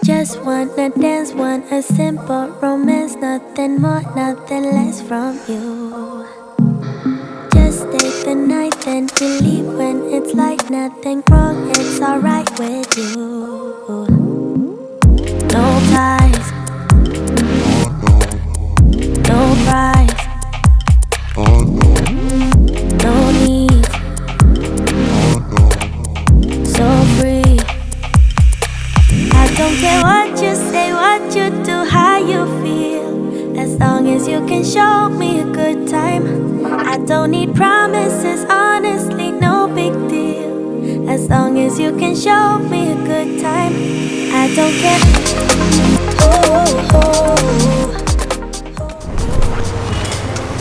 Just wanna dance, want a simple romance, nothing more, nothing less from you. Just stay the night, then we leave when it's like nothing wrong, it's alright with you. No ties, no price, no need, so free. I don't care what you say, what you do, how you feel, as long as you can show me a good time. I don't need promises, honestly, no big deal, as long as you can show me a good time. I don't care.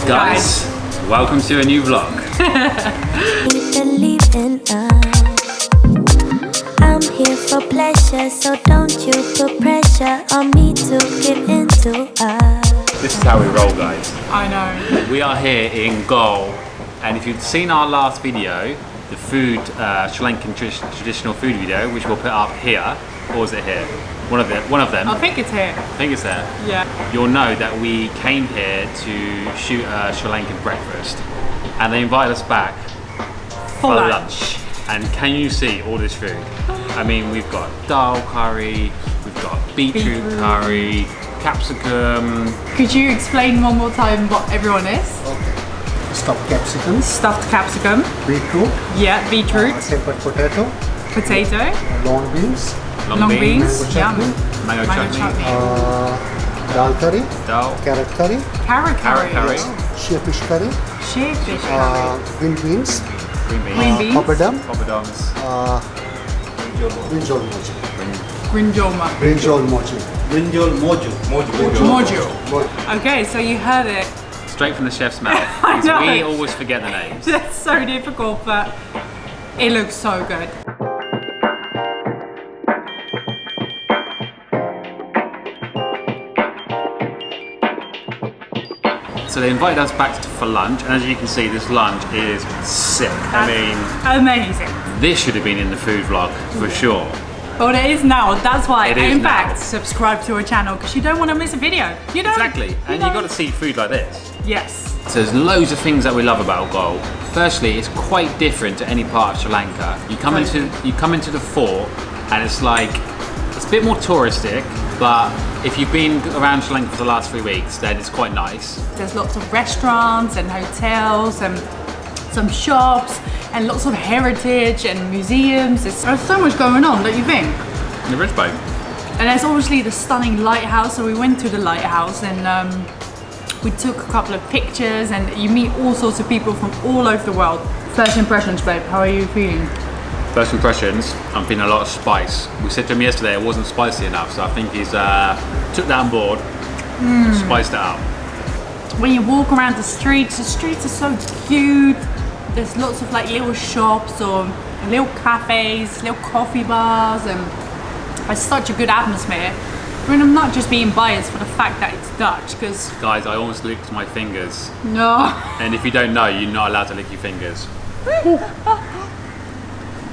Guys, welcome to a new vlog. Believe in us. I'm here for pleasure, so don't you put pressure on me to give in to us. This is how we roll, guys. I know. We are here in Galle, and if you've seen our last video, the food, Sri Lankan traditional food video, which we'll put up here, or is it here? One of them. I think it's here. I think it's there. Yeah. You'll know that we came here to shoot a Sri Lankan breakfast, and they invited us back For lunch. And can you see all this food? I mean, we've got dal curry, we've got beetroot curry, capsicum. Could you explain one more time what everyone is? Okay. Stuffed capsicum. Stuffed capsicum. Beetroot. Yeah, beetroot. Peppered potato. Potato. Long beans. Long beans. Mango Yum. chutney. Mango chutney. Dal curry. Dal. Carrot curry. Carrot curry. Curry. Shearfish curry. Shearfish curry. Green beans. Green beans. Green beans. Papadum. Poppadoms. Brinjal mochi. Grinjolma. Brinjal mochi. Brinjal mojo. Mojo. Okay, so you heard it. Straight from the chef's mouth. I know. We always forget the names. That's so difficult, but it looks so good. So they invited us back for lunch, and as you can see, this lunch is sick. I mean, Amazing. this should have been in the food vlog for sure. But it is now. That's why. It is in now. fact, subscribe to our channel because you don't want to miss a video. You don't. Exactly, and you got to see food like this. Yes. So there's loads of things that we love about Galle. Firstly, it's quite different to any part of Sri Lanka. You come into the fort, and it's a bit more touristic. But if you've been around Sri Lanka for the last 3 weeks, then it's quite nice. There's lots of restaurants and hotels and some shops and lots of heritage and museums. There's so much going on, don't you think? The Rich Boat. And there's obviously the stunning lighthouse. So we went to the lighthouse and we took a couple of pictures, and you meet all sorts of people from all over the world. First impressions, babe, how are you feeling? First impressions, I'm feeling a lot of spice. We said to him yesterday it wasn't spicy enough, so I think he's took that on board, spiced it up. When you walk around the streets are so cute. There's lots of little shops or little cafes, little coffee bars, and it's such a good atmosphere. I mean, I'm not just being biased for the fact that it's Dutch, because... Guys, I almost licked my fingers. No. And if you don't know, you're not allowed to lick your fingers.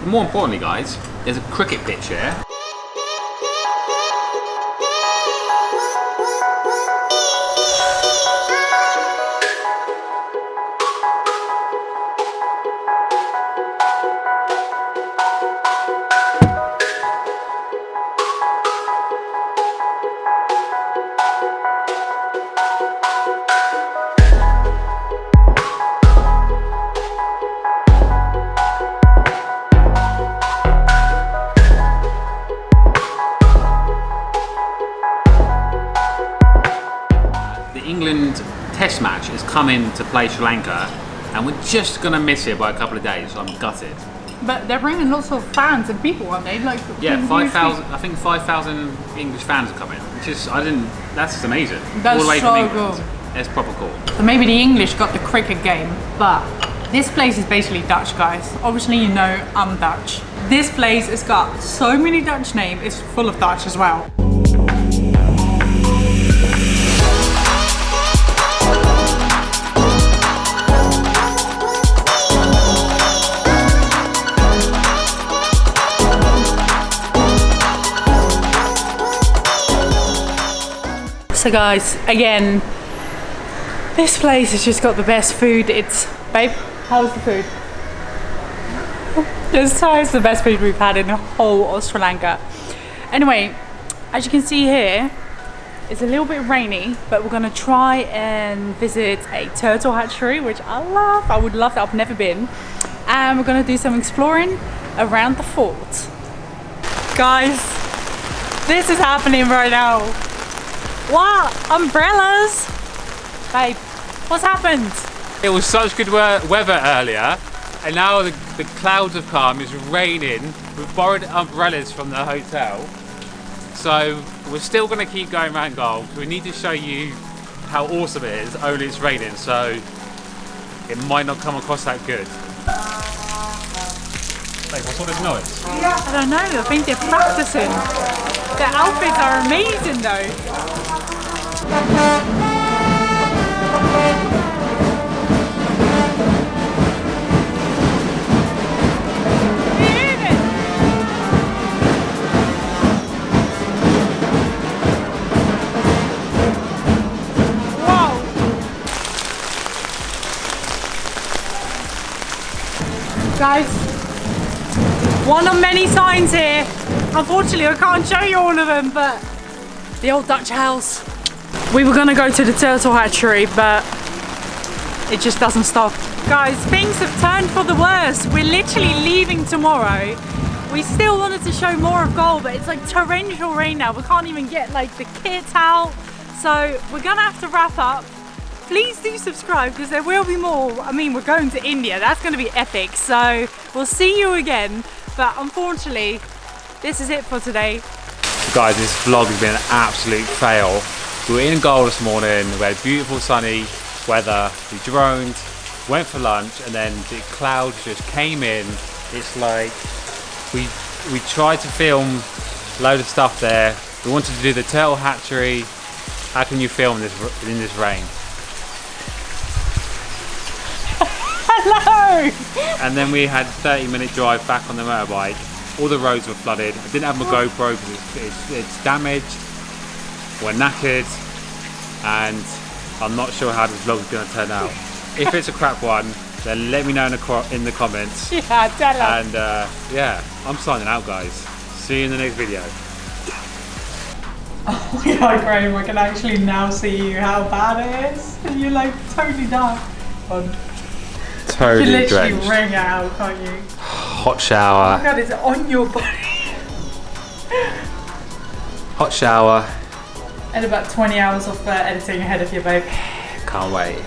More importantly, guys, there's a cricket pitch here. England test match is coming to play Sri Lanka, and we're just gonna miss it by a couple of days, so I'm gutted. But they're bringing lots of fans and people, aren't they? Yeah, 5,000. I think 5,000 English fans are coming, which is that's just amazing. That's all the way so from England. cool. It's proper cool. So maybe the English got the cricket game, but this place is basically Dutch, guys. Obviously, you know I'm Dutch. This place has got so many Dutch names. It's full of Dutch as well. So guys, again, this place has just got the best food. Babe, how's the food? It's the best food we've had in the whole of Sri Lanka. Anyway, as you can see here, it's a little bit rainy, but we're gonna try and visit a turtle hatchery, which I love. I would love that. I've never been. And we're gonna do some exploring around the fort. Guys, this is happening right now. What? Umbrellas? Babe, what's happened? It was such good weather earlier, and now the clouds have come, it's raining. We've borrowed umbrellas from the hotel. So we're still going to keep going around Galle. We need to show you how awesome it is, only it's raining, so it might not come across that good. Wait, what's all this noise? I don't know, I think they're practicing. Their outfits are amazing though. Guys, one of many signs here. Unfortunately, I can't show you all of them, but the old Dutch house. We were gonna go to the turtle hatchery, but it just doesn't stop. Guys, things have turned for the worse. We're literally leaving tomorrow. We still wanted to show more of Galle, but it's like torrential rain now. We can't even get like the kits out. So we're gonna have to wrap up. Please do subscribe because there will be more. I mean, we're going to India. That's going to be epic. So we'll see you again. But unfortunately, this is it for today. Guys, this vlog has been an absolute fail. We were in Galle this morning. We had beautiful sunny weather. We droned, went for lunch, and then the clouds just came in. It's like we tried to film a load of stuff there. We wanted to do the turtle hatchery. How can you film this in this rain? Hello! And then we had a 30-minute drive back on the motorbike. All the roads were flooded. I didn't have my GoPro because it's damaged. We're knackered, and I'm not sure how this vlog is going to turn out. If it's a crap one, then let me know in the comments. Yeah, tell us. And yeah, I'm signing out, guys. See you in the next video. Oh my god, Graham, I can actually now see how bad it is. You're like totally dark. Totally You literally drenched. wring out, can't you? Hot shower. Oh my god, it's on your body. Hot shower. And about 20 hours of editing ahead of you, babe. Can't wait.